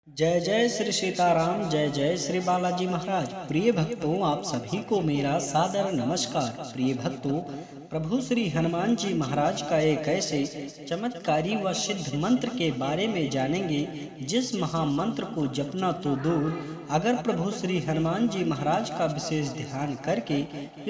जय जय श्री सीताराम, जय जय श्री बालाजी महाराज। प्रिय भक्तों, आप सभी को मेरा सादर नमस्कार। प्रिय भक्तों, प्रभु श्री हनुमान जी महाराज का एक ऐसे चमत्कारी व सिद्ध मंत्र के बारे में जानेंगे जिस महामंत्र को जपना तो दूर, अगर प्रभु श्री हनुमान जी महाराज का विशेष ध्यान करके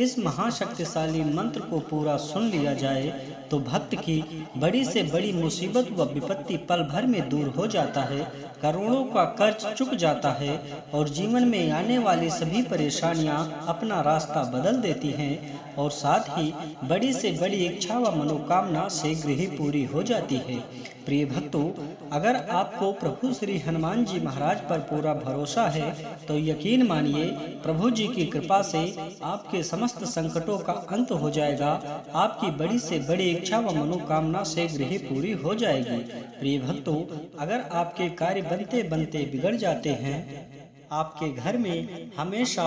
इस महाशक्तिशाली मंत्र को पूरा सुन लिया जाए तो भक्त की बड़ी से बड़ी मुसीबत व विपत्ति पल भर में दूर हो जाता है, करोड़ों का कर्ज चुक जाता है और जीवन में आने वाली सभी परेशानियां अपना रास्ता बदल देती हैं और साथ ही बड़ी से बड़ी इच्छा व मनोकामना शीघ्र ही पूरी हो जाती है। प्रिय भक्तों, अगर आपको प्रभु श्री हनुमान जी महाराज पर पूरा भरोसा है तो यकीन मानिए प्रभु जी की कृपा से आपके समस्त संकटों का अंत हो जाएगा। आपकी बड़ी से बड़ी इच्छा व मनोकामना शीघ्र ही पूरी हो जाएगी। प्रिय भक्तों, अगर आपके कार्य बनते बनते बिगड़ जाते हैं, आपके घर में हमेशा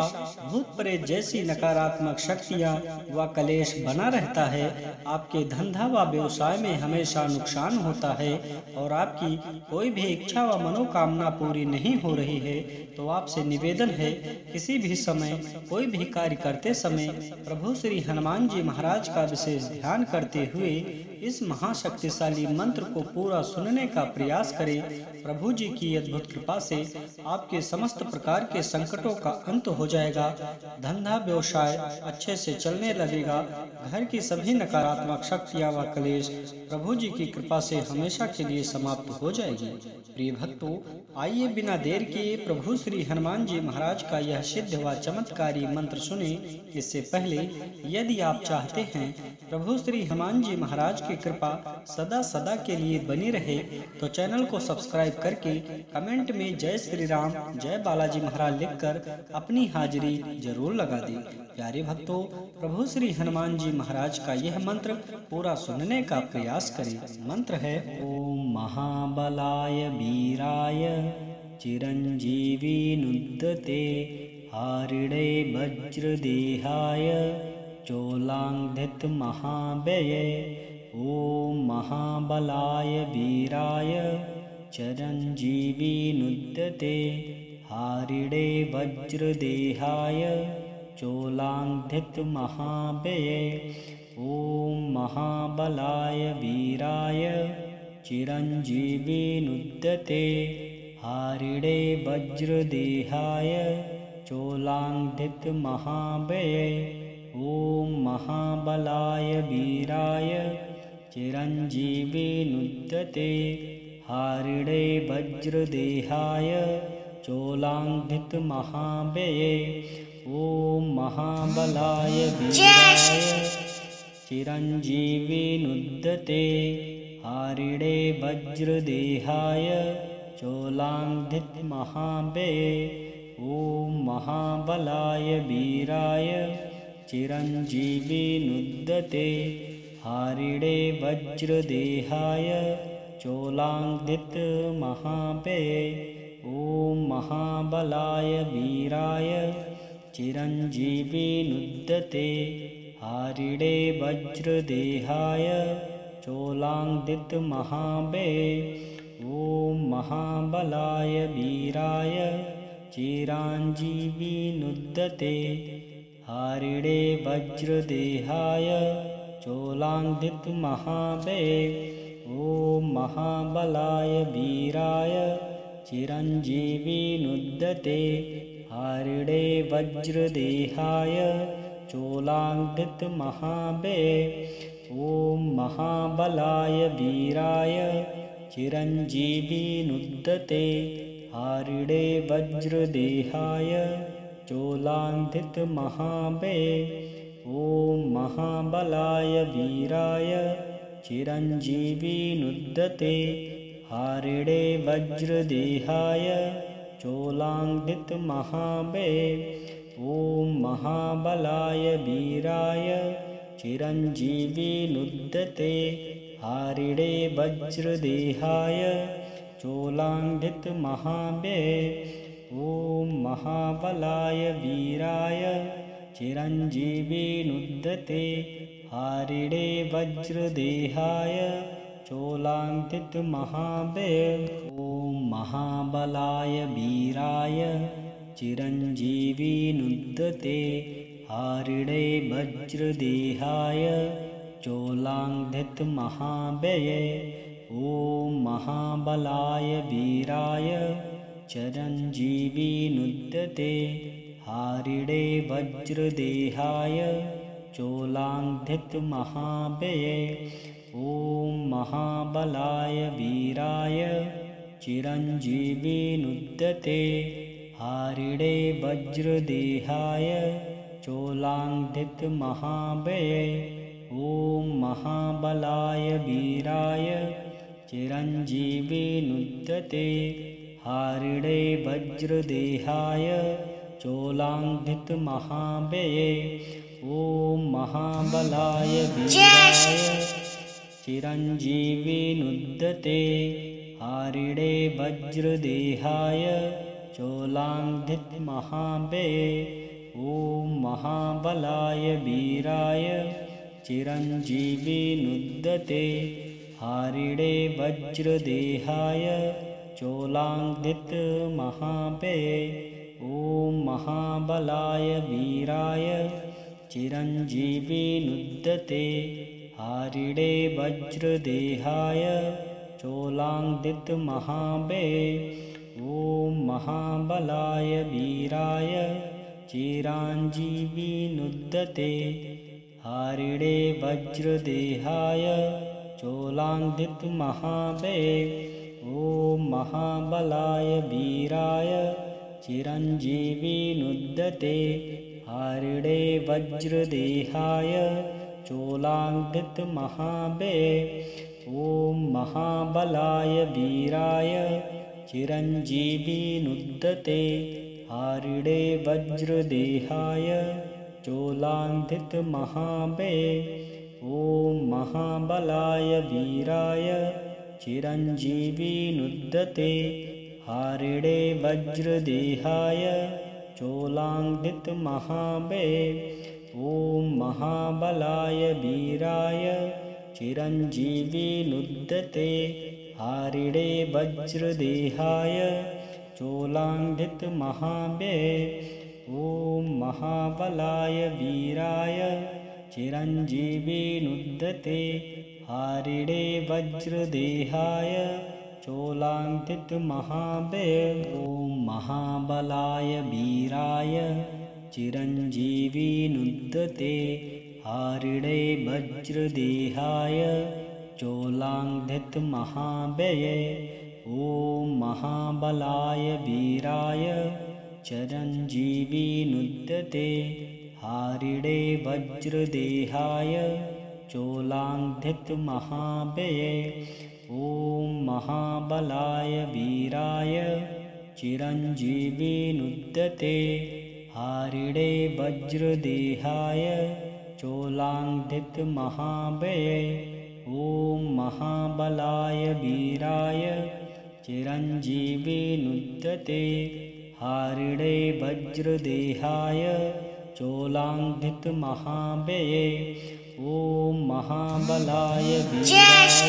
भूत प्रेत जैसी नकारात्मक शक्तियां व कलेश बना रहता है, आपके धंधा व व्यवसाय में हमेशा नुकसान होता है और आपकी कोई भी इच्छा व मनोकामना पूरी नहीं हो रही है, तो आपसे निवेदन है किसी भी समय कोई भी कार्य करते समय प्रभु श्री हनुमान जी महाराज का विशेष ध्यान करते हुए इस महाशक्तिशाली मंत्र को पूरा सुनने का प्रयास करें। प्रभु जी की अद्भुत कृपा से आपके समस्त प्रकार के संकटों का अंत हो जाएगा, धंधा व्यवसाय अच्छे से चलने लगेगा, घर की सभी नकारात्मक शक्तियां व कलेश प्रभु जी की कृपा से हमेशा के लिए समाप्त हो जाएगी। प्रिय भक्तों, आइए बिना देर किए प्रभु श्री हनुमान जी महाराज का यह सिद्ध व चमत्कारी मंत्र सुने। इससे पहले यदि आप चाहते हैं प्रभु श्री हनुमान जी महाराज की कृपा सदा सदा के लिए बनी रहे तो चैनल को सब्सक्राइब करके कमेंट में जय श्री राम, जय बालाजी महाराज लिखकर अपनी हाजिरी जरूर लगा दें। प्यारे भक्तों, प्रभु श्री हनुमान जी महाराज का यह मंत्र पूरा सुनने का प्रयास करें। मंत्र है ओम महाबलाय वीराय चिरंजीवी नुद्यते हारिणे वज्रदेहाय चोलांधित महाव्यये। ओम महाबलाय वीराय चिरंजीवी नुद्यते हारिणे वज्रदेहाय चोलांधित महाव्यये। ओम महाबलाय वीराय चिरंजीवी नुद्यते हारिणे वज्रदेहाय चोलांधित महाव्यये। ओम महाबलाय वीराय चिरंजीवी नुद्यते हारिणे वज्रदेहाय चोलांधित महाव्यये। ओम महाबलाय वीराय चिरंजीवी नुद्यते हारिणे वज्रदेहाय चोलांधित महाव्यये। ओम महाबलाय वीराय चिरंजीवी नुद्यते हारिणे वज्रदेहाय चोलांधित महाव्यये। ओम महाबलाय वीराय चिरंजीवी नुद्यते हारिणे वज्रदेहाय चोलांधित महाव्यये। ओम महाबलाय वीराय चिरंजीवी नुद्यते हारिणे वज्रदेहाय चोलांधित महाव्यये। ओम महाबलाय वीराय चिरंजीवी नुद्यते हारिणे वज्रदेहाय चोलांधित महाव्यये। ओम महाबलाय वीराय चिरंजीवी नुद्यते हारिणे वज्रदेहाय चोलांधित महाव्यये। ओम महाबलाय वीराय चिरंजीवी नुद्यते हारिणे वज्रदेहाय चोलांधित महाव्यये। ओम महाबलाय वीराय चिरंजीवी नुद्यते हारिणे वज्रदेहाय चोलांधित महाव्यये। ओम महाबलाय वीराय चिरंजीवी नुद्यते हारिणे वज्रदेहाय चोलांकित महाबेल। ओम महाबलाय वीराय चिरञ्जीविनुद्यते हारिणे वज्रदेहाय चोलाङ्घ्रितमहाव्यये ॐ महाबलाय वीराय चिरञ्जीविनुद्यते हारिणे वज्रदेहाय चोलाङ्घ्रितमहाव्यये ॐ महाबलाय वीराय चिरञ्जीविनुद्यते हारिणे वज्रदेहाय चोलाङ्घ्रितमहाव्यये ॐ महाबलाय वीराय चिरञ्जीविनुद्यते हारिणे वज्रदेहाय चोलाङ्घ्रितमहाव्यये ॐ महाबलाय वीराय चिरञ्जीविनुद्यते हारिणे वज्रदेहाय चोलाङ्घ्रितमहाव्यये ॐ महाबलाय वीराय चिरञ्जीविनुद्यते हारिणे वज्रदेहाय चोलाङ्घ्रितमहाव्यये ॐ महाबलाय वीराय चिरञ्जीविनुद्यते हारिणे वज्रदेहाय चोलाङ्घ्रितमहाव्यये ॐ महाबलाय वीराय चिरञ्जीविनुद्यते हारिणे वज्रदेहाय चोलाङ्घ्रितमहाव्यये ॐ महाबलाय वीराय चिरञ्जीविनुद्यते हारिणे वज्रदेहाय चोलाङ्घ्रितमहाव्यये ॐ महाबलाय वीराय चिरञ्जीविनुद्यते हारिणे वज्रदेहाय चोलाङ्घ्रितमहाव्यये ॐ महाबलाय वीराय चिरञ्जीविनुद्यते हारिणे वज्रदेहाय चोलाङ्घ्रितमहाव्यये ॐ महाबलाय वीराय चिरञ्जीविनुद्यते हारिणे वज्रदेहाय चोलाङ्घ्रितमहाव्यये ॐ महाबलाय वीराय चिरञ्जीविनुद्यते हारिणे वज्रदेहाय चोलाङ्घ्रितमहाव्यये ॐ महाबलाय वीराय चिरञ्जीविनुद्यते हारिणे वज्रदेहाय चोलाङ्घ्रितमहाव्यये ॐ महाबलाय वीराय चिरञ्जीविनुद्यते हारिणे वज्रदेहाय चोलाङ्घ्रितमहाव्यये ॐ महाबलाय वीराय चिरञ्जीविनुद्यते हारिणे वज्रदेहाय चोलाङ्घ्रितमहाव्यये ॐ महाबलाय वीराय चिरञ्जीविनुद्यते हारिणे वज्रदेहाय चोलाङ्घ्रितमहाव्यये ॐ महाबलाय वीराय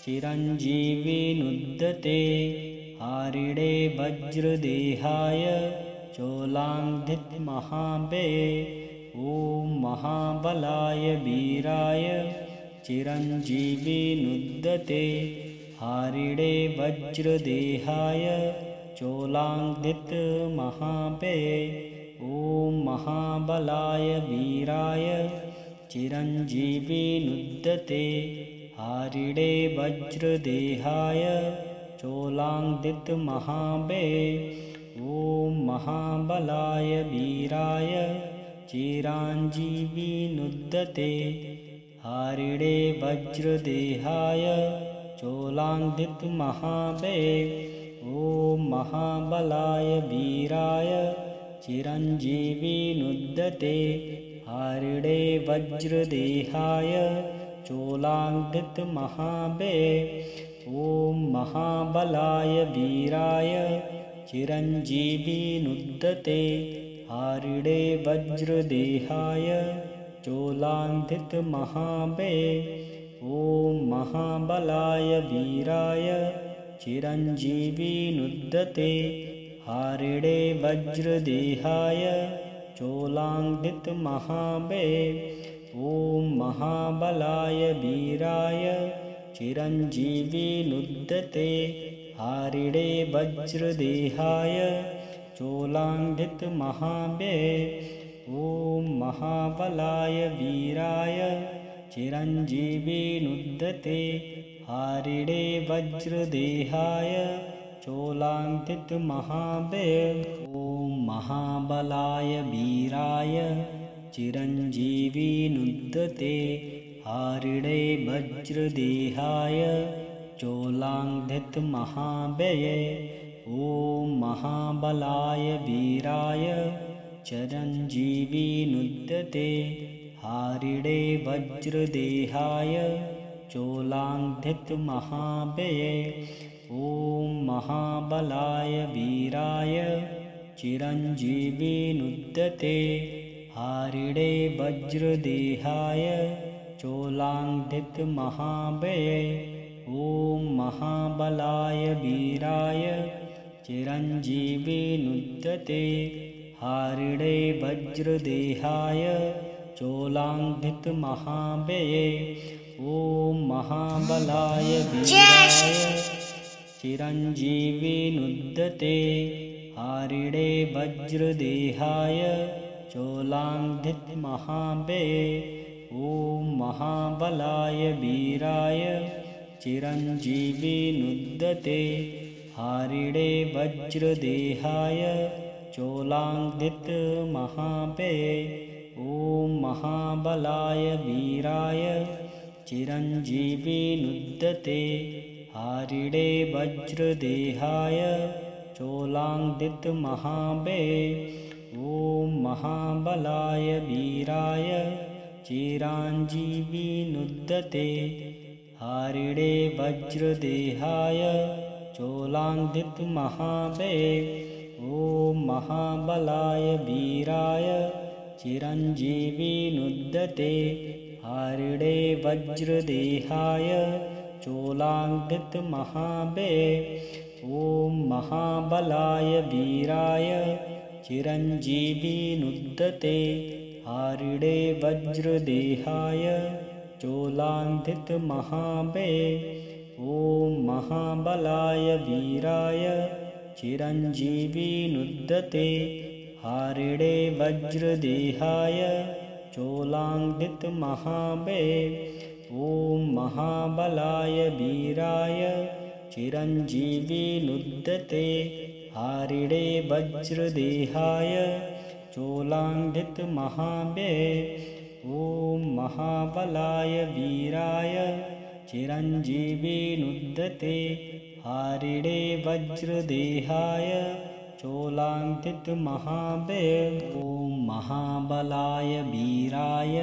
चिरञ्जीविनुद्यते हारिणे वज्रदेहाय चोलाङ्घ्रितमहाव्यये ॐ महाबलाय वीराय चिरञ्जीविनुद्यते हारिणे वज्रदेहाय चोलाङ्घ्रितमहाव्यये ॐ महाबलाय वीराय चिरञ्जीविनुद्यते हारिणे वज्रदेहाय चोलाङ्घ्रितमहाव्यये ॐ महाबलाय वीराय चिरञ्जीविनुद्यते हारिणे वज्रदेहाय चोलाङ्घ्रितमहाव्यये ॐ महाबलाय वीराय चिरञ्जीविनुद्यते हारिणे वज्रदेहाय चोलाङ्घ्रितमहाव्यये ॐ महाबलाय वीराय चिरञ्जीविनुद्यते हारिणे वज्रदेहाय चोलाङ्घ्रितमहाव्यये ॐ महाबलाय वीराय चिरञ्जीविनुद्यते हारिणे वज्रदेहाय चोलाङ्घ्रितमहाबले ॐ महाबलाय वीराय चिरञ्जीविनुद्यते हारिणे वज्रदेहाय चोलाङ्घ्रितमहाबले ॐ महाबलाय वीराय चिरञ्जीविनुद्यते हारिणे वज्रदेहाय चोलाङ्घ्रितमहाबले ॐ महाबलाय वीराय चिरञ्जीविनुद्यते हारिणे वज्रदेहाय चोलाङ्घ्रितमहाबले ॐ महाबलाय वीराय चिरञ्जीविनुद्यते हारिणे वज्रदेहाय चोलाङ्घ्रितमहाबले ॐ महाबलाय वीराय चिरञ्जीविनुद्यते हारिणे वज्रदेहाय चोलाङ्घ्रितमहाबले ॐ महाबलाय वीराय चिरञ्जीविनुद्यते हारिणे वज्रदेहाय चोलाङ्घ्रितमहाबले ॐ महाबलाय वीराय चिरञ्जीविनुद्यते हारिणे वज्रदेहाय चोलाङ्घ्रितमहाबले ॐ महाबलाय वीराय चिरञ्जीविनुद्यते हारिणे वज्रदेहाय चोलाङ्घ्रितमहाबले ॐ महाबलाय वीराय चिरञ्जीविनुद्यते हारिणे वज्रदेहाय चोलाङ्घ्रितमहाबले ॐ महाबलाय वीराय चिरञ्जीविनुद्यते हारिणे वज्रदेहाय चोलाङ्घ्रितमहाबले ॐ महाबलाय वीराय चिरञ्जीविनुद्यते हारिणे वज्रदेहाय चोलाङ्घ्रितमहाबले ॐ महाबलाय वीराय चिरञ्जीविनुद्यते हारिणे वज्रदेहाय चोलाङ्घ्रितमहाबले ॐ महाबलाय वीराय चिरञ्जीविनुद्यते हारिणे वज्रदेहाय चोलाङ्घ्रितमहाबले ॐ महाबलाय वीराय चिरञ्जीविनुद्यते हारिणे वज्रदेहाय चोलाङ्घ्रितमहाबले ॐ महाबलाय वीराय चिरञ्जीविनुद्यते हारिणे वज्रदेहाय चोलाङ्घ्रितमहाबले ॐ महाबलाय वीराय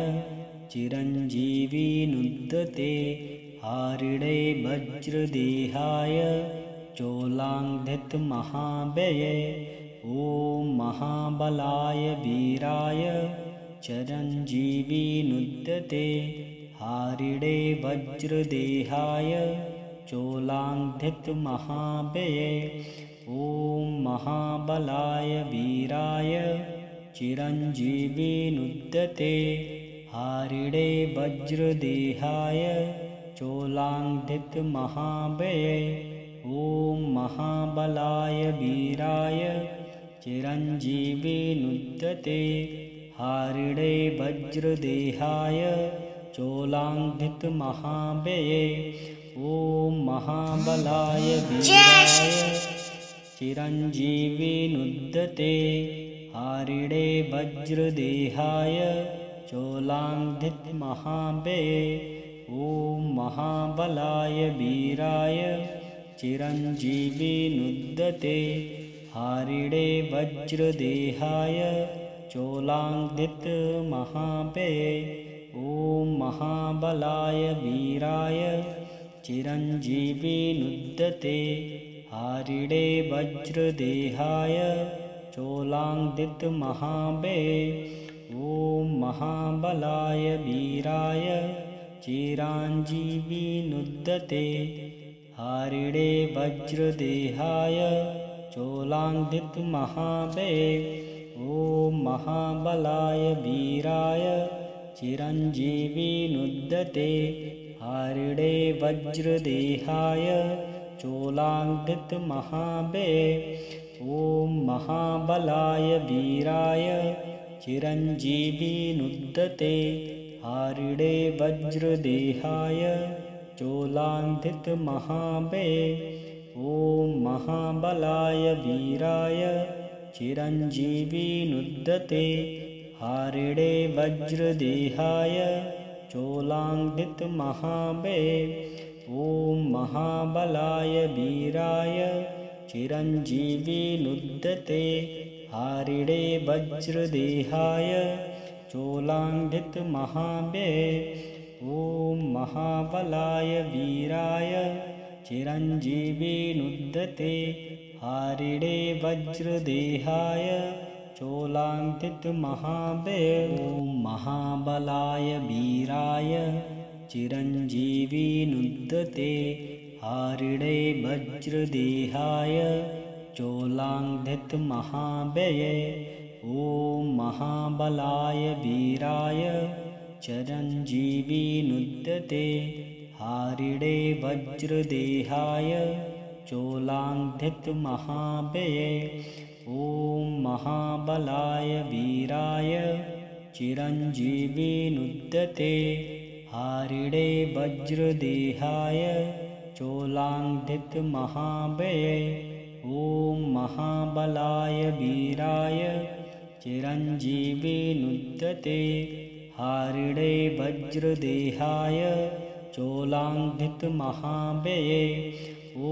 चिरञ्जीविनुद्यते हारिणे वज्रदेहाय चोलाङ्घ्रितमहाबले ॐ महाबलाय वीराय चिरञ्जीविनुद्यते हारिणे वज्रदेहाय चोलाङ्घ्रितमहाबले ॐ महाबलाय वीराय चिरञ्जीविनुद्यते हारिणे वज्रदेहाय चोलाङ्घ्रितमहाबले ॐ महाबलाय वीराय चिरञ्जीविनुद्यते हारिणे वज्रदेहाय चोलाङ्घ्रितमहाबले ॐ महाबलाय वीराय चिरञ्जीविनुद्यते हारिणे वज्रदेहाय चोलाङ्घ्रितमहाबले ॐ महाबलाय वीराय चिरञ्जीविनुद्यते हारिणे वज्रदेहाय चोलाङ्घ्रितमहाबले ॐ महाबलाय वीराय चिरञ्जीविनुद्यते हारिणे वज्रदेहाय चोलाङ्घ्रितमहाबले ॐ महाबलाय वीराय चिरञ्जीविनुद्यते हारिणे वज्रदेहाय चोलाङ्घ्रितमहाबले ॐ महाबलाय वीराय चिरञ्जीविनुद्यते हारिणे वज्रदेहाय चोलाङ्घ्रितमहाबले ॐ महाबलाय वीराय चिरञ्जीविनुद्यते हारिणे वज्रदेहाय चोलाङ्घ्रितमहाबले ॐ महाबलाय वीराय चिरञ्जीविनुद्यते हारिणे वज्रदेहाय चोलाङ्घ्रितमहाबले ॐ महाबलाय वीराय चिरञ्जीविनुद्यते हारिणे वज्रदेहाय चोलाङ्घ्रितमहाबले ॐ महाबलाय वीराय चिरञ्जीविनुद्यते हारिणे वज्रदेहाय चोलाङ्घ्रितमहाबले ॐ महाबलाय वीराय चिरञ्जीविनुद्यते हारिणे वज्रदेहाय चोलाङ्घ्रितमहाबले ॐ महाबलाय वीराय चिरञ्जीविनुद्यते हारिणे वज्रदेहाय चोलाङ्घ्रितमहाबले ॐ महाबलाय वीराय चिरञ्जीविनुद्यते हारिणे वज्रदेहाय चोलाङ्घ्रितमहाबले ॐ महाबलाय वीराय चिरञ्जीविनुद्यते हारिणे वज्रदेहाय चोलाङ्घ्रितमहाबले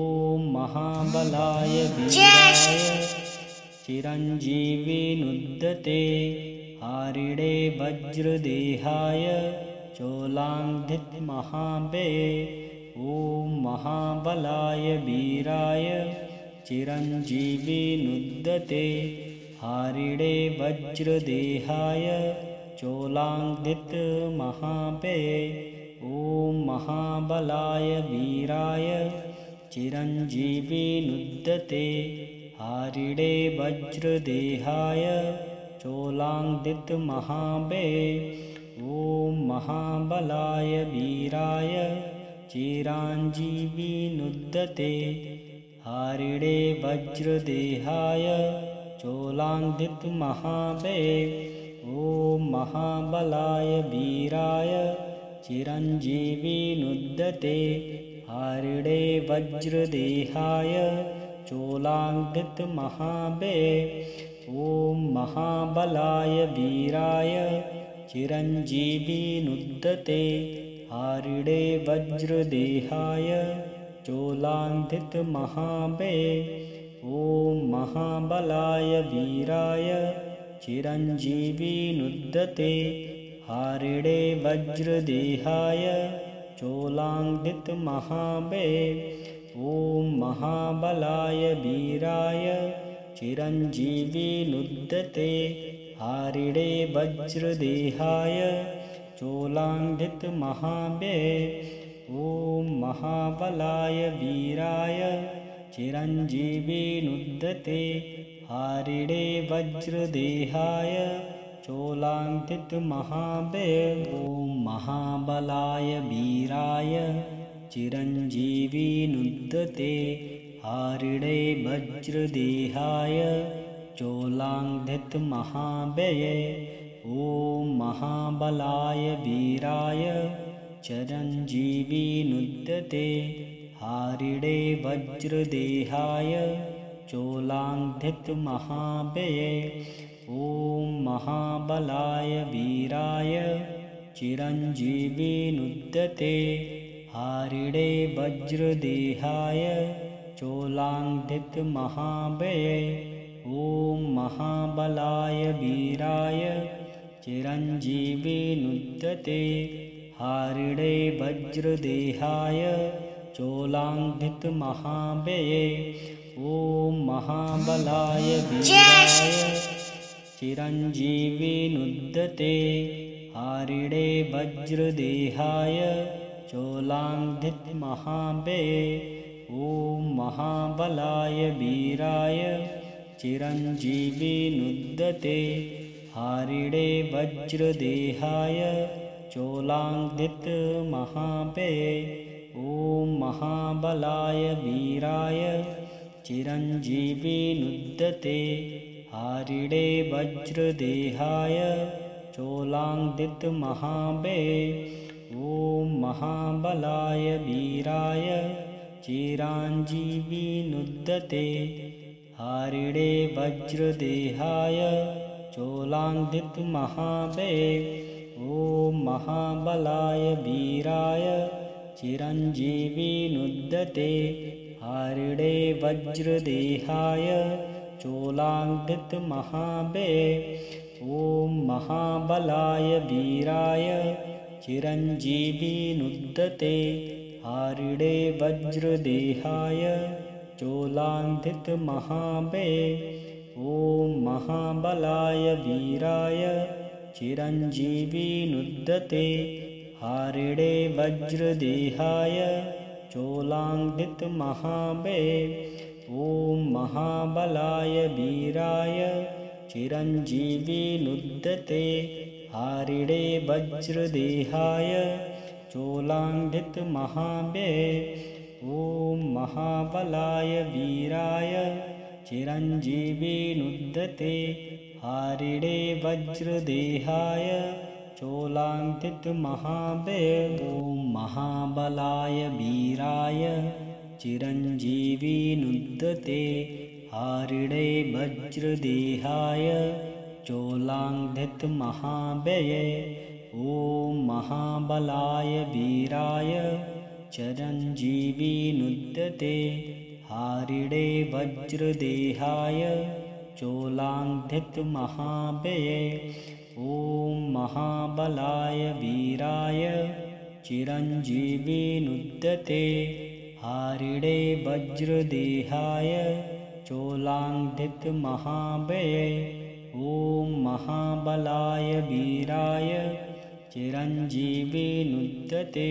ॐ महाबलाय वीराय चिरञ्जीविनुद्यते हारिणे वज्रदेहाय चोलाङ्घ्रितमहाबले ॐ महाबलाय वीराय चिरञ्जीविनुद्यते हारिणे वज्रदेहाय चोलाङ्घ्रितमहाबले ॐ महाबलाय वीराय चिरञ्जीविनुद्यते हारिणे वज्रदेहाय चोलाङ्घ्रितमहाबले ॐ महाबलाय वीराय चिरञ्जीविनुद्यते हारिणे वज्रदेहाय चोलाङ्घ्रितमहाबले ॐ महाबलाय वीराय चिरञ्जीविनुद्यते हारिणे वज्रदेहाय चोलाङ्घ्रितमहाबले ॐ महाबलाय वीराय चिरञ्जीविनुद्यते हारिणे वज्रदेहाय चोलाङ्घ्रितमहाबले ॐ महाबलाय वीराय चिरञ्जीविनुद्यते हारिणे वज्रदेहाय चोलाङ्घ्रितमहाबले ॐ महाबलाय वीराय चिरञ्जीविनुद्यते हारिणे वज्रदेहाय चोलाङ्घ्रितमहाबले ॐ महाबलाय वीराय चिरञ्जीविनुद्यते हारिणे वज्रदेहाय चोलाङ्घ्रितमहाबले ॐ महाबलाय वीराय चिरञ्जीविनुद्यते हारिणे वज्रदेहाय चोलाङ्घ्रितमहाबले ॐ महाबलाय वीराय चिरञ्जीविनुद्यते हारिणे वज्रदेहाय चोलाङ्घ्रितमहाबले ॐ महाबलाय वीराय चिरञ्जीविनुद्यते हारिणे वज्रदेहाय चोलाङ्घ्रितमहाबले ॐ महाबलाय वीराय चिरञ्जीविनुद्यते हारिणे वज्रदेहाय चोलाङ्घ्रितमहाबले ॐ महाबलाय वीराय चिरञ्जीविनुद्यते हारिणे वज्रदेहाय चोलाङ्घ्रितमहाबले ॐ महाबलाय वीराय चिरञ्जीविनुद्यते हारिणे वज्रदेहाय चोलाङ्गितमहाबले। ॐ महाबलाय वीराय चिरञ्जीविनुद्यते हारिणे वज्रदेहाय चोलाङ्गितमहाबले। ॐ महाबलाय वीराय चिरञ्जीविनुद्यते हारिणे वज्रदेहाय चोलाङ्गितमहाबले। ॐ महाबलाय वीराय चिरञ्जीविनुद्यते हारिणे वज्रदेहाय चोलाङ्गितमहाबले। ॐ महाबलाय वीराय चिरञ्जीविनुद्यते हारिणे वज्रदेहाय चोलाङ्गितमहाबले। ॐ महाबलाय वीराय चिरञ्जीविनुद्यते हारिणे वज्रदेहाय चोलाङ्गितमहाबले। ॐ महाबलाय वीराय चिरञ्जीविनुद्यते हारिणे वज्रदेहाय चोलाङ्गितमहाबले। ॐ महाबलाय वीराय चिरञ्जीविनुद्यते हारिणे वज्रदेहाय चोलाङ्गितमहाबले। ॐ महाबलाय वीराय चिरञ्जीविनुद्यते हारिणे वज्रदेहाय चोलाङ्गितमहाबले। ॐ महाबलाय वीराय चिरञ्जीविनुद्यते हारिणे वज्रदेहाय चोलाङ्गितमहाबले। ॐ महाबलाय वीराय चिरञ्जीविनुद्यते हारिणे वज्रदेहाय चोलाङ्गितमहाबले। ॐ महाबलाय वीराय चिरञ्जीविनुद्यते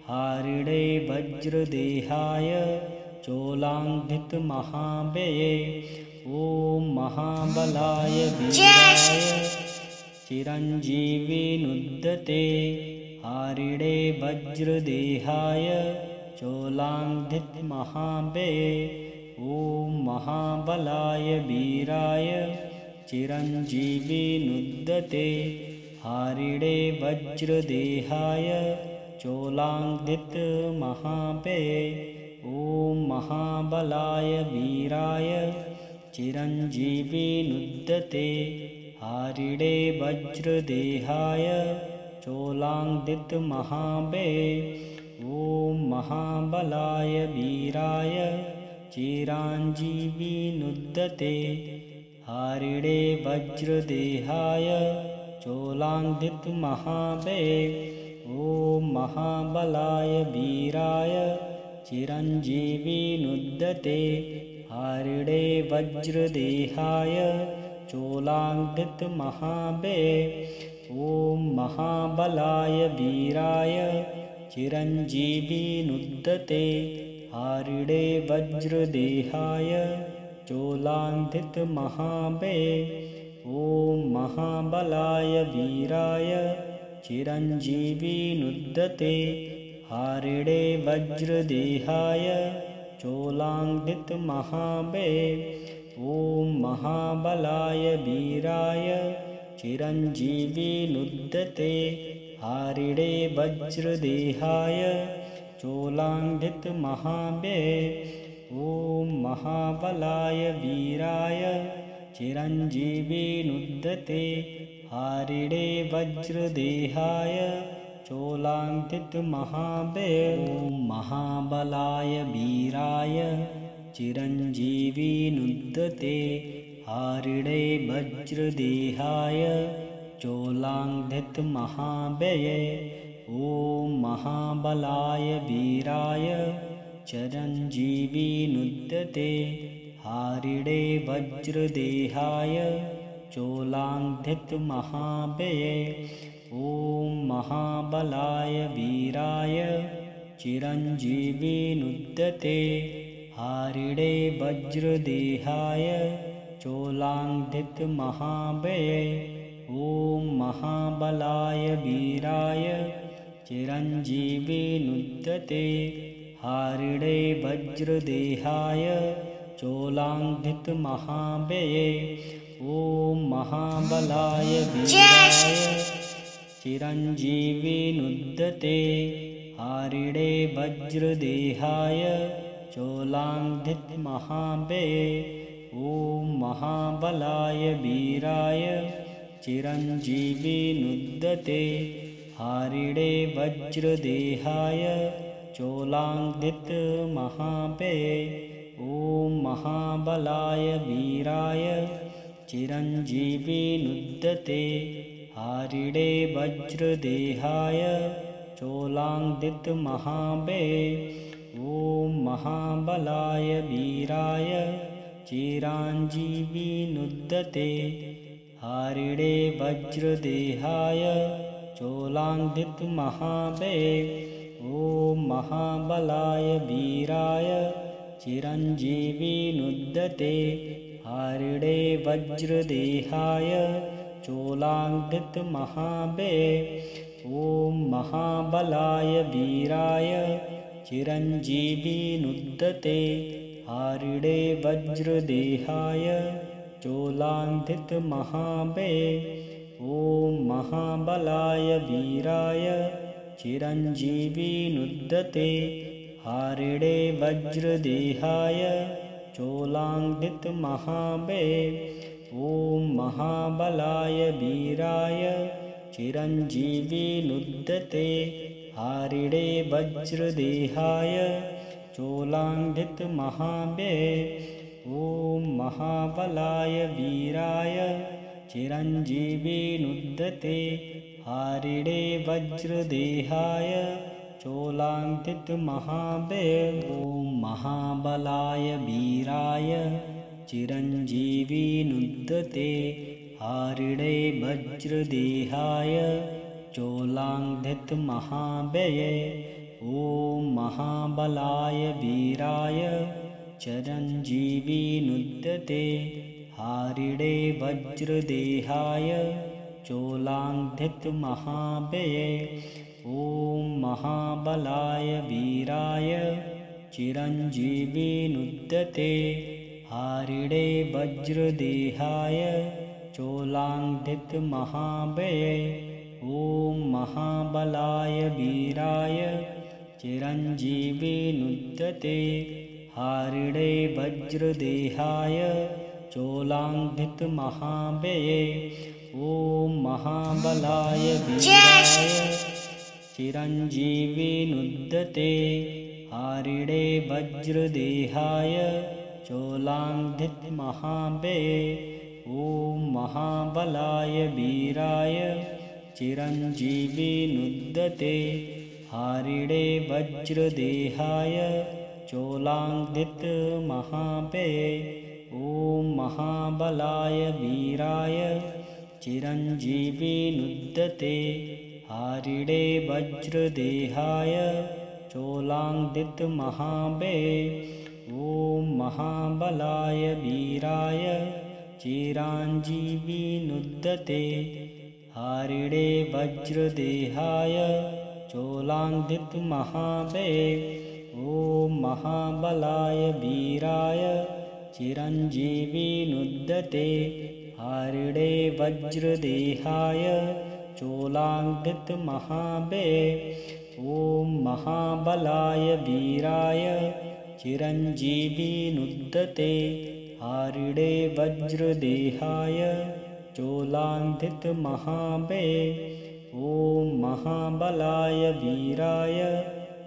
हारिणे वज्रदेहाय चोलाङ्गितमहाबले। ॐ महाबलाय वीराय चिरञ्जीविनुद्यते हारिणे वज्रदेहाय चोलाङ्गितमहाबले। ॐ महाबलाय वीराय चिरञ्जीविनुद्यते हारिणे वज्रदेहाय चोलाङ्गितमहाबले। ॐ महाबलाय वीराय चिरञ्जीविनुद्यते हारिणे वज्रदेहाय चोलाङ्गितमहाबले। ॐ महाबलाय वीराय चिरञ्जीविनुद्यते हारिणे वज्रदेहाय चोलाङ्गितमहाबले। ॐ महाबलाय वीराय चिरञ्जीविनुद्यते हारिणे वज्रदेहाय चोलाङ्गितमहाबले। ॐ महाबलाय वीराय चिरञ्जीविनुद्यते हारिणे वज्रदेहाय चोलाङ्गितमहाबले। ॐ महाबलाय वीराय चिरञ्जीविनुद्यते हारिणे वज्रदेहाय चोलाङ्गितमहाबले। ॐ महाबलाय वीराय चिरञ्जीविनुद्यते हारिणे वज्रदेहाय चोलाङ्गितमहाबले। ॐ महाबलाय वीराय चिरञ्जीविनुद्यते हारिणे वज्रदेहाय चोलाङ्गितमहाबले। ॐ महाबलाय वीराय चिरञ्जीविनुद्यते हारिणे वज्रदेहाय चोलाङ्गितमहाबले। ॐ महाबलाय वीराय चिरञ्जीविनुद्यते हारिणे वज्रदेहाय चोलाङ्गितमहाबले। ॐ महाबलाय वीराय चिरञ्जीविनुद्यते हारिणे वज्रदेहाय चोलाङ्घ्रितमहाव्यये ॐ महाबलाय वीराय चिरञ्जीविनुद्यते हारिणे वज्रदेहाय चोलाङ्घ्रितमहाव्यये ॐ महाबलाय वीराय चिरञ्जीविनुद्यते हारिणे वज्रदेहाय चोलाङ्घ्रितमहाव्यये ॐ महाबलाय वीराय चिरञ्जीविनुद्यते हारिणे वज्रदेहाय चोलाङ्घ्रितमहाव्यये ॐ महाबलाय वीराय चिरञ्जीविनुद्यते हारिणे वज्रदेहाय चोलाङ्घ्रितमहाव्यये ॐ महाबलाय वीराय चिरञ्जीविनुद्यते हारिणे वज्रदेहाय चोलाङ्घ्रितमहाव्यये ॐ महाबलाय वीराय चिरञ्जीविनुद्यते हारिणे वज्रदेहाय चोलाङ्घ्रितमहाव्यये ॐ महाबलाय वीराय चिरञ्जीविनुद्यते हारिणे वज्रदेहाय चोलाङ्घ्रितमहाव्यये ॐ महाबलाय वीराय चिरञ्जीविनुद्यते हारिणे वज्रदेहाय चोलाङ्घ्रितमहाव्यये ॐ महाबलाय वीराय चिरञ्जीविनुद्यते हारिणे वज्रदेहाय चोलाङ्घ्रितमहाव्यये ॐ महाबलाय वीराय चिरञ्जीविनुद्यते हारिणे वज्रदेहाय चोलाङ्घ्रितमहाव्यये ॐ महाबलाय वीराय चिरञ्जीविनुद्यते हारिणे वज्रदेहाय चोलाङ्घ्रितमहाव्यये ॐ महाबलाय वीराय चिरञ्जीविनुद्यते हारिणे वज्रदेहाय चोलाङ्घ्रितमहाव्यये ॐ महाबलाय वीराय चिरञ्जीविनुद्यते हारिणे वज्रदेहाय चोलाङ्घ्रितमहाव्यये ॐ महाबलाय वीराय चिरञ्जीविनुद्यते हारिणे वज्रदेहाय चोलाङ्घ्रितमहाव्यये ॐ महाबलाय वीराय चिरञ्जीविनुद्यते हारिणे वज्रदेहाय चोलाङ्घ्रितमहाव्यये ॐ महाबलाय वीराय चिरञ्जीविनुद्यते हारिणे वज्रदेहाय चोलाङ्घ्रितमहाव्यये ॐ महाबलाय वीराय चिरञ्जीविनुद्यते हारिणे वज्रदेहाय चोलाङ्घ्रितमहाव्यये ॐ महाबलाय वीराय चिरञ्जीविनुद्यते हारिणे वज्रदेहाय चोलाङ्घ्रितमहाव्यये ॐ महाबलाय वीराय चिरञ्जीविनुद्यते हारिणे वज्रदेहाय चोलाङ्घ्रितमहाव्यये ॐ महाबलाय वीराय चिरञ्जीविनुद्यते हारिणे वज्रदेहाय चोलाङ्घ्रितमहाव्यये ॐ महाबलाय वीराय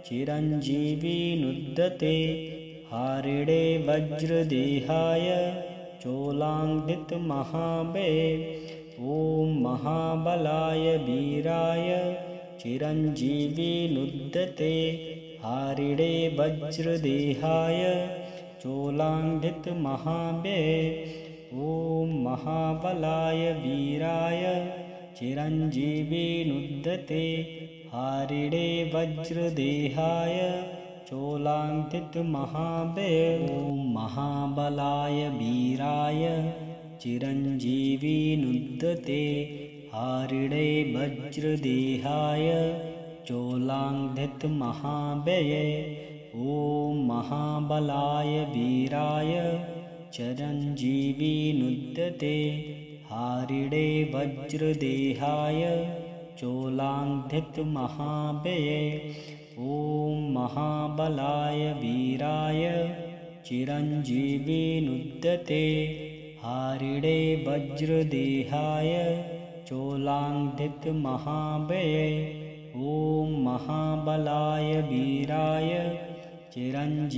चिरञ्जीविनुद्यते हारिणे वज्रदेहाय चोलाङ्घ्रितमहाव्यये ॐ महाबलाय वीराय चिरञ्जीविनुद्यते हारिणे वज्रदेहाय चोलाङ्घ्रितमहाव्यये ॐ महाबलाय वीराय चिरञ्जीविनुद्यते हारिणे वज्रदेहाय चोलाङ्कितमहाबले। ॐ महाबलाय वीराय चिरञ्जीविनुद्यते हारिणे वज्रदेहाय चोलाङ्कितमहाबले। ॐ महाबलाय वीराय चिरञ्जीविनुद्यते हारिणे वज्रदेहाय चोलाङ्कितमहाबले। ॐ महाबलाय वीराय चिरञ्जीविनुद्यते हारिणे वज्रदेहाय चोलाङ्कितमहाबले। ॐ महाबलाय वीराय चिरञ्जीविनुद्यते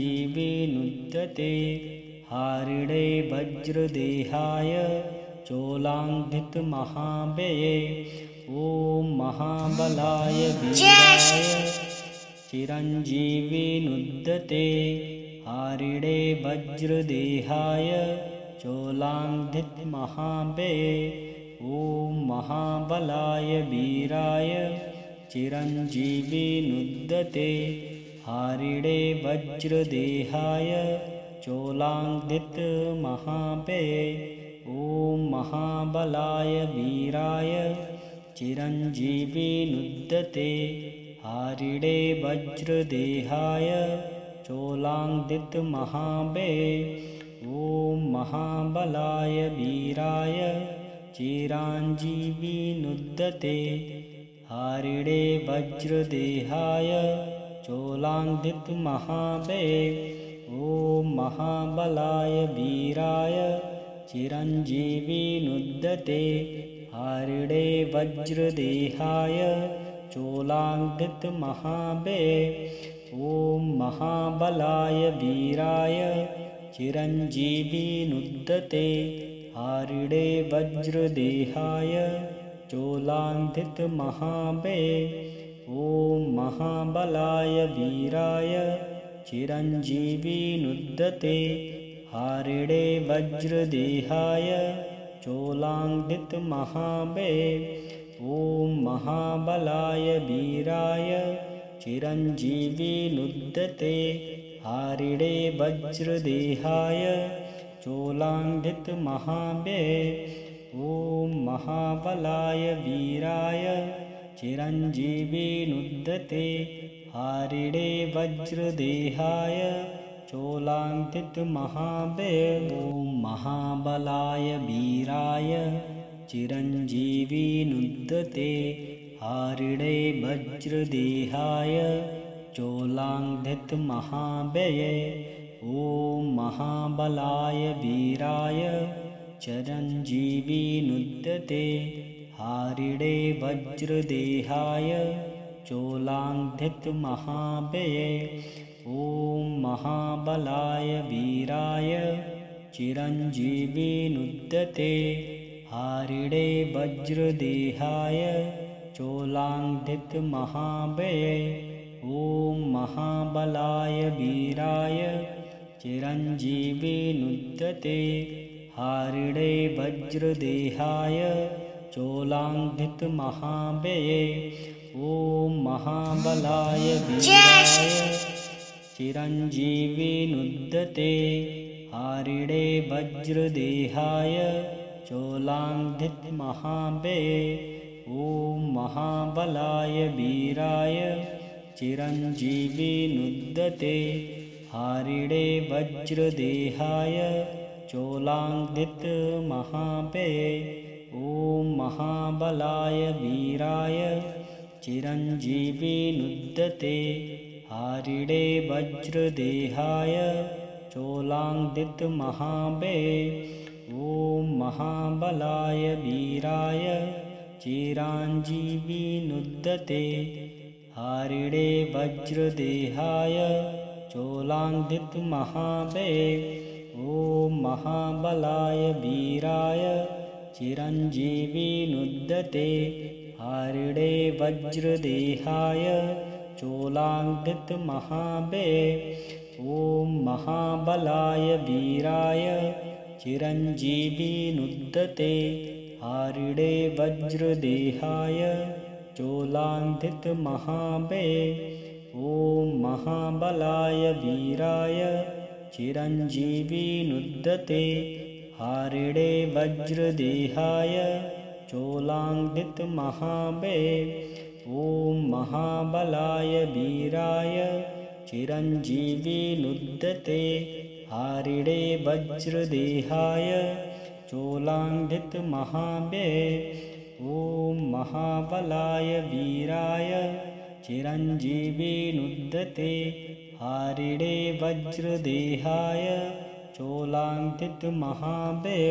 हारिणे वज्रदेहाय चोलाङ्कितमहाबले। ॐ महाबलाय वीराय चिरञ्जीविनुद्यते हारिणे वज्रदेहाय चोलाङ्कितमहाबले। ॐ महाबलाय वीराय चिरञ्जीविनुद्यते हारिणे वज्रदेहाय चोलाङ्कितमहाबले। ॐ महाबलाय वीराय चिरञ्जीविनुद्यते हारिणे वज्रदेहाय चोलाङ्कितमहाबले। ॐ महाबलाय वीराय चिरञ्जीविनुद्यते हारिणे वज्रदेहाय चोलाङ्कितमहाबले। ॐ महाबलाय वीराय चिरञ्जीविनुद्यते हारिणे वज्रदेहाय चोलाङ्कितमहाबले। ॐ महाबलाय वीराय चिरञ्जीविनुद्यते हारिणे वज्रदेहाय चोलाङ्कितमहाबले। ॐ महाबलाय वीराय चिरञ्जीविनुद्यते हारिणे वज्रदेहाय चोलाङ्कितमहाबले। ॐ महाबलाय वीराय चिरञ्जीविनुद्यते हारिणे वज्रदेहाय चोलाङ्कितमहाबले। ॐ महाबलाय वीराय चिरञ्जीविनुद्यते हारिणे वज्रदेहाय चोलाङ्कितमहाबले। ॐ महाबलाय वीराय चिरञ्जीविनुद्यते हारिणे वज्रदेहाय चोलाङ्कितमहाबले। ॐ महाबलाय वीराय चिरञ्जीविनुद्यते हारिणे वज्रदेहाय चोलाङ्कितमहाबले। ॐ महाबलाय वीराय चिरञ्जीविनुद्यते हारिणे वज्रदेहाय चोलाङ्कितमहाबले। ॐ महाबलाय वीराय चिरञ्जीविनुद्यते हारिणे वज्रदेहाय चोलाङ्कितमहाबले। ॐ महाबलाय वीराय चिरञ्जीविनुद्यते हारिणे वज्रदेहाय चोलाङ्कितमहाबले। ॐ महाबलाय वीराय चिरञ्जीविनुद्यते हारिणे वज्रदेहाय चोलाङ्कितमहाबले। ॐ महाबलाय वीराय चिरञ्जीविनुद्यते हारिणे वज्रदेहाय चोलाङ्कितमहाबले। ॐ महाबलाय वीराय चिरञ्जीविनुद्यते हारिणे वज्रदेहाय चोलाङ्कितमहाबले। ॐ महाबलाय वीराय चिरञ्जीविनुद्यते हारिणे वज्रदेहाय चोलाङ्कितमहाबले। ॐ महाबलाय वीराय चिरञ्जीविनुद्यते हारिणे वज्रदेहाय चोलांधित महाबे। ओम महाबलाय वीराय चिरंजीवी नुद्यते हारिणे वज्रदेहाय चोलांधित महाबे। ओम महाबलाय वीराय चिरंजीवी नुद्यते हारिणे वज्रदेहाय चोलांधित महाबे। ओम महाबलाय वीराय चिरंजीवी नुद्यते हारिणे वज्रदेहाय चोलांधित महाबे।